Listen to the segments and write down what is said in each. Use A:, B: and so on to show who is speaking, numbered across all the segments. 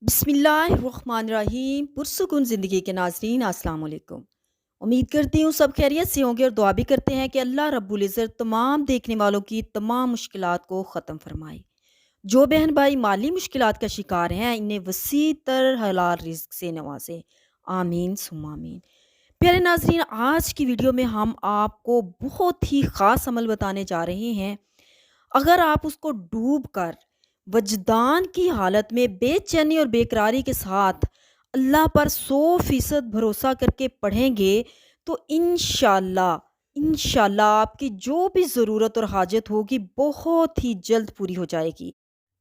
A: बिस्मिल्लाहिर्रहमानिर्रहीम। पुरसुकून ज़िंदगी के नाज़रीन, अस्सलाम वालेकुम। उम्मीद करती हूँ सब खैरियत से होंगे और दुआ भी करते हैं कि अल्लाह रब्बुल इज़्ज़त तमाम देखने वालों की तमाम मुश्किलात को ख़त्म फरमाए। जो बहन भाई माली मुश्किलात का शिकार हैं, इन्हें वसी तर हलाल रिज़्क से नवाज़े। आमीन सुम्मा आमीन। प्यारे नाज़रीन, आज की वीडियो में हम आपको बहुत ही ख़ास अमल बताने जा रहे हैं। अगर आप उसको डूब कर वजदान की हालत में बेचैनी और बेकरारी के साथ अल्लाह पर 100% भरोसा करके पढ़ेंगे तो इंशाल्लाह आपकी जो भी ज़रूरत और हाजत होगी बहुत ही जल्द पूरी हो जाएगी।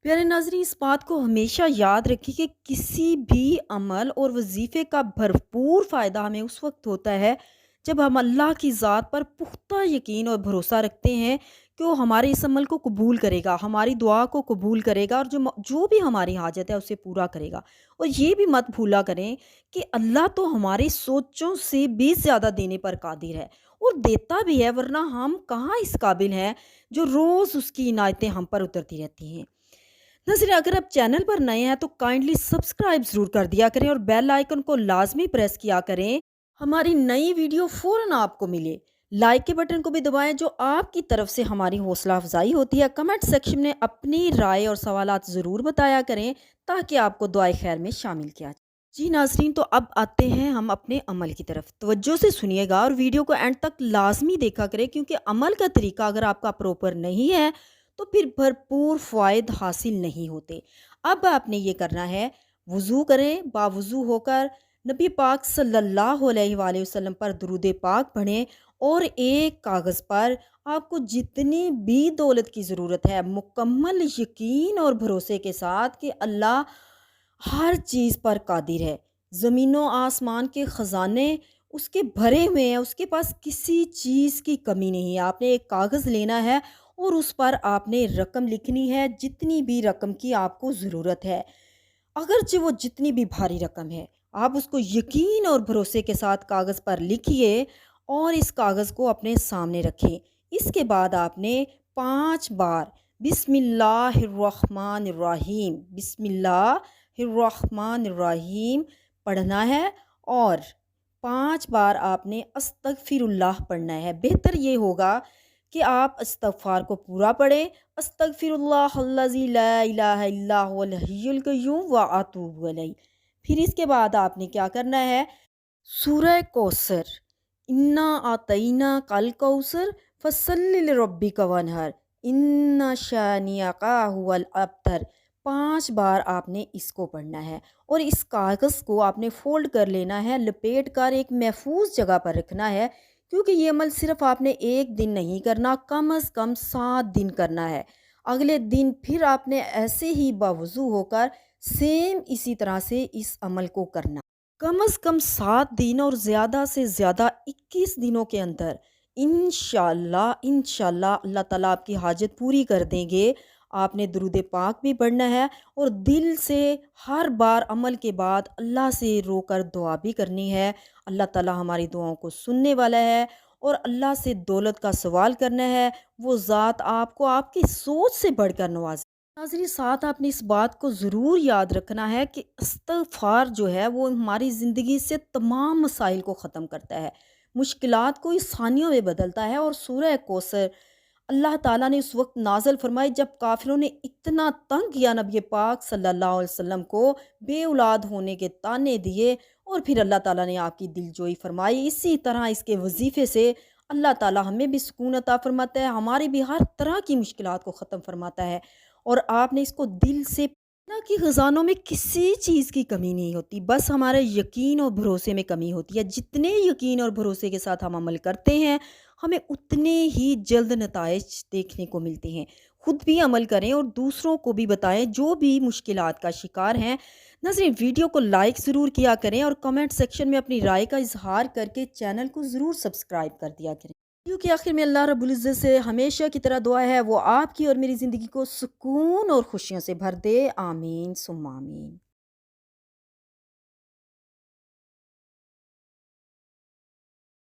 A: प्यारे नाज़रीन, इस बात को हमेशा याद रखिए कि किसी भी अमल और वजीफ़े का भरपूर फ़ायदा हमें उस वक्त होता है जब हम अल्लाह की ज़ात पर पुख्ता यकीन और भरोसा रखते हैं कि वो हमारे इस अमल को कबूल करेगा, हमारी दुआ को कबूल करेगा और जो भी हमारी हाजत है उसे पूरा करेगा। और ये भी मत भूला करें कि अल्लाह तो हमारी सोचों से भी ज़्यादा देने पर कादिर है और देता भी है, वरना हम कहाँ इस काबिल हैं जो रोज़ उसकी इनायतें हम पर उतरती रहती हैं। नाज़रीन, अगर आप चैनल पर नए हैं तो काइंडली सब्सक्राइब ज़रूर कर दिया करें और बेल आइकन को लाजमी प्रेस किया करें, हमारी नई वीडियो फ़ौरन आपको मिले। लाइक के बटन को भी दबाएं, जो आपकी तरफ से हमारी हौसला अफजाई होती है। कमेंट सेक्शन में अपनी राय और सवालात ज़रूर बताया करें ताकि आपको दुआए खैर में शामिल किया जाए। जी नाज़रीन, तो अब आते हैं हम अपने अमल की तरफ। तवज्जो से सुनिएगा और वीडियो को एंड तक लाजमी देखा करें, क्योंकि अमल का तरीका अगर आपका प्रॉपर नहीं है तो फिर भरपूर फ़ायद हासिल नहीं होते। अब आपने ये करना है, वज़ू करें, बावज़ू होकर नबी पाक सल्लल्लाहु अलैहि वसल्लम पर दुरूद पाक पढ़ें और एक कागज़ पर आपको जितनी भी दौलत की ज़रूरत है, मुकम्मल यकीन और भरोसे के साथ कि अल्लाह हर चीज़ पर कादिर है। ज़मीनों आसमान के ख़ज़ाने उसके भरे हुए हैं, उसके पास किसी चीज़ की कमी नहीं है। आपने एक कागज़ लेना है और उस पर आपने रकम लिखनी है, जितनी भी रकम की आपको ज़रूरत है। अगरचे वो जितनी भी भारी रकम है, आप उसको यकीन और भरोसे के साथ कागज़ पर लिखिए और इस कागज़ को अपने सामने रखें। इसके बाद आपने 5 बार बिस्मिल्लाहिर्रहमानिर्रहीम, बिस्मिल्लाहिर्रहमानिर्रहीम पढ़ना है और 5 बार आपने अस्तगफिरुल्लाह पढ़ना है। बेहतर ये होगा कि आप इस्तग़फ़ार को पूरा पढ़ें, अस्तगफिरुल्लाहल्लज़ी ला इलाहा इल्ला हुवल हय्युल क़य्यूम व अतूबु अलैह। फिर इसके बाद आपने क्या करना है, सूरह कौसर, इन्ना आतईना कल कौसर फसल्लि लिरब्बिका वनहर, इन्ना शानिअका हुवल अब्तर, 5 बार आपने इसको पढ़ना है। और इस कागज़ को आपने फ़ोल्ड कर लेना है, लपेट कर एक महफूज जगह पर रखना है, क्योंकि ये अमल सिर्फ आपने एक दिन नहीं करना, कम अज़ कम 7 दिन करना है। अगले दिन फिर आपने ऐसे ही बावज़ू होकर सेम इसी तरह से इस अमल को करना। कम अज़ कम 7 दिन और ज़्यादा से ज़्यादा 21 दिनों के अंदर इंशाल्लाह अल्लाह ताला आपकी हाजत पूरी कर देंगे। आपने दुरूद पाक भी पढ़ना है और दिल से हर बार अमल के बाद अल्लाह से रोकर दुआ भी करनी है। अल्लाह ताला हमारी दुआओं को सुनने वाला है और अल्लाह से दौलत का सवाल करना है। वो ज़ात आपको आपकी सोच से बढ़कर नवाजे। नाज़रीन, साथ आपने इस बात को ज़रूर याद रखना है कि इस्तिग़फ़ार जो है वो हमारी ज़िंदगी से तमाम मसाइल को ख़त्म करता है, मुश्किलात को आसानियों में बदलता है। और सूरह कौसर अल्लाह ताला ने उस वक्त नाज़िल फरमाई जब काफ़िरों ने इतना तंग किया नबी पाक सल्लल्लाहु अलैहि वसल्लम को, बे औलाद होने के ताने दिए और फिर अल्लाह ताला ने आपकी दिलजोई फरमाई। इसी तरह इसके वजीफ़े से अल्लाह ताला हमें भी सुकून अता फरमाता है, हमारी भी हर तरह की मुश्किलात को ख़त्म फरमाता है। और आपने इसको दिल से ना कि खजानों में किसी चीज़ की कमी नहीं होती, बस हमारे यकीन और भरोसे में कमी होती है। जितने यकीन और भरोसे के साथ हम अमल करते हैं, हमें उतने ही जल्द नताइज देखने को मिलते हैं। खुद भी अमल करें और दूसरों को भी बताएं जो भी मुश्किलात का शिकार हैं। नाज़रीन, वीडियो को लाइक ज़रूर किया करें और कमेंट सेक्शन में अपनी राय का इजहार करके चैनल को ज़रूर सब्सक्राइब कर दिया करें। वीडियो के आखिर में अल्लाह रब्बुल इज़्ज़त से हमेशा की तरह दुआ है वो आपकी और मेरी ज़िंदगी को सुकून और खुशियों से भर दे। आमीन सुम्मा आमीन।